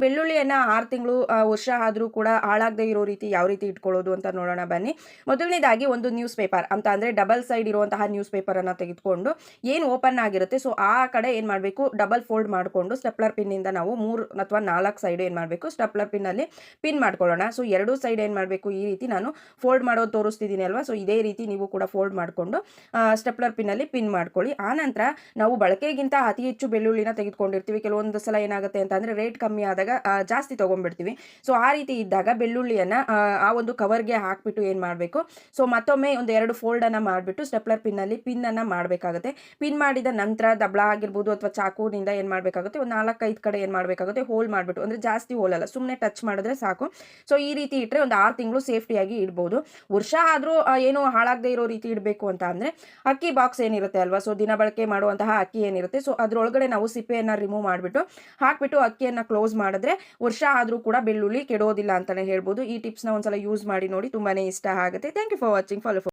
ಬೆಳ್ಳುಳ್ಳಿಯನ್ನ 6 ತಿಂಗಳು ವರ್ಷ ಆದ್ರೂ ಕೂಡ ಹಾಳಾಗದೆ ಇರೋ ರೀತಿ ಯಾವ ರೀತಿ ಇಟ್ಕೊಳ್ಳೋದು ಅಂತ ನೋಡೋಣ ಬನ್ನಿ. ಮೊದಲನೇದಾಗಿ ಒಂದು ನ್ಯೂಸ್ ಪೇಪರ್ ಅಂತ ಅಂದ್ರೆ ಡಬಲ್ ಸೈಡ್ ಇರುವಂತಹ ನ್ಯೂಸ್ ಪೇಪರ್ ಅನ್ನ ತೆಗೆದುಕೊಂಡು ಏನು ಓಪನ್ ಆಗಿರುತ್ತೆ ಸೊ ಆ ಕಡೆ ಏನ್ ಮಾಡಬೇಕು ಡಬಲ್ ಫೋಲ್ಡ್ ಮಾಡಿಕೊಂಡು ಸ್ಟೆಪ್ಲರ್ ಪಿನ್ ಇಂದ ನಾವು 3 ಅಥವಾ 4 ಸೈಡ್ ಏನ್ ಮಾಡಬೇಕು ಸ್ಟೆಪ್ಲರ್ ಪಿನ್ ಅಲ್ಲಿ ಪಿನ್ ಮಾಡ್ಕೊಳ್ಳೋಣ. ಸೊ ಎರಡೂ ಸೈಡ್ ಏನ್ ಮಾಡಬೇಕು ಈ ರೀತಿ ನಾನು ಫೋಲ್ಡ್ ಮಾಡೋದು ತೋರಿಸ್ತಿದ್ದೀನಿ ಅಲ್ವಾ. ಸೊ ಇದೇ ರೀತಿ ನೀವು ಕೂಡ ಫೋಲ್ಡ್ ಮಾಡಿಕೊಂಡು ಸ್ಟೆಪ್ಲರ್ ಪಿನ್ ಅಲ್ಲಿ ಪಿನ್ ಮಾಡ್ಕೊಳ್ಳಿ. ಆ ನಂತರ ನಾವು ಬಳಕೆಗಿಂತ ಅತಿ ಹೆಚ್ಚು ಬೆಳ್ಳುಳ್ಳಿನ ತೆಗೆದುಕೊಂಡಿರ್ತೀವಿ. ಕೆಲವೊಂದು ಸಲ ಏನಾಗುತ್ತೆ ಅಂತ ಅಂದ್ರೆ ರೇಟ್ ಕಮ್ಮಿ ಆದಾಗ ಜಾಸ್ತಿ ತಗೊಂಡ್ಬಿಡ್ತೀವಿ. ಸೊ ಆ ರೀತಿ ಇದ್ದಾಗ ಬೆಳ್ಳುಳ್ಳಿಯನ್ನ ಆ ಒಂದು ಕವರ್ಗೆ ಹಾಕ್ಬಿಟ್ಟು ಏನ್ ಮಾಡಬೇಕು ಸೊ ಮತ್ತೊಮ್ಮೆ ಒಂದು 2 ಫೋಲ್ಡ್ ಅನ್ನ ಮಾಡಿಬಿಟ್ಟು ಸ್ಟೆಪ್ಲರ್ ಪಿನ್ ಅಲ್ಲಿ ಪಿನ್ ಅನ್ನ ಮಾಡಬೇಕಾಗುತ್ತೆ. ಪಿನ್ ಮಾಡಿದ ನಂತರ ದಬ್ಳ ಆಗಿರ್ಬೋದು ಅಥವಾ ಚಾಕುನಿಂದ ಏನ್ ಮಾಡಬೇಕಾಗುತ್ತೆ ಒಂದು 4-5 ಕಡೆ ಏನ್ ಮಾಡಬೇಕಾಗುತ್ತೆ ಹೋಲ್ ಮಾಡಿಬಿಟ್ಟು, ಅಂದ್ರೆ ಜಾಸ್ತಿ ಹೋಲ್ ಅಲ್ಲ, ಸುಮ್ಮನೆ ಟಚ್ ಮಾಡಿದ್ರೆ ಸಾಕು. ಸೊ ಈ ರೀತಿ ಇಟ್ಟರೆ ಒಂದು 6 ತಿಂಗಳು ಸೇಫ್ಟಿಯಾಗಿ ಇಡ್ಬೋದು. ವರ್ಷ ಆದ್ರೂ ಏನು ಹಾಳಾಗದೆ ಇರೋ ರೀತಿ ಇಡಬೇಕು ಅಂತ ಅಂದ್ರೆ ಅಕ್ಕಿ ಬಾಕ್ಸ್ ಏನಿರುತ್ತೆ ಅಲ್ವಾ, ಸೊ ದಿನ ಬಳಕೆ ಮಾಡುವಂತಹ ಅಕ್ಕಿ ಏನಿರುತ್ತೆ ಸೊ ಅದ್ರೊಳಗಡೆ ನಾವು ಸಿಪ್ಪೆಯನ್ನ ರಿಮೂವ್ ಮಾಡಿಬಿಟ್ಟು ಹಾಕ್ಬಿಟ್ಟು ಅಕ್ಕಿಯನ್ನ ಕ್ಲೋಸ್ ಮಾಡಿದ್ರೆ ವರ್ಷ ಆದ್ರೂ ಕೂಡ ಬೆಳ್ಳುಳ್ಳಿ ಕೆಡೋದಿಲ್ಲ ಅಂತಾನೆ ಹೇಳ್ಬೋದು. ಈ ಟಿಪ್ಸ್ನ ಒಂದ್ಸಲ ಯೂಸ್ ಮಾಡಿ ನೋಡಿ, ತುಂಬಾನೇ ಇಷ್ಟ ಆಗುತ್ತೆ. Thank you for watching. Follow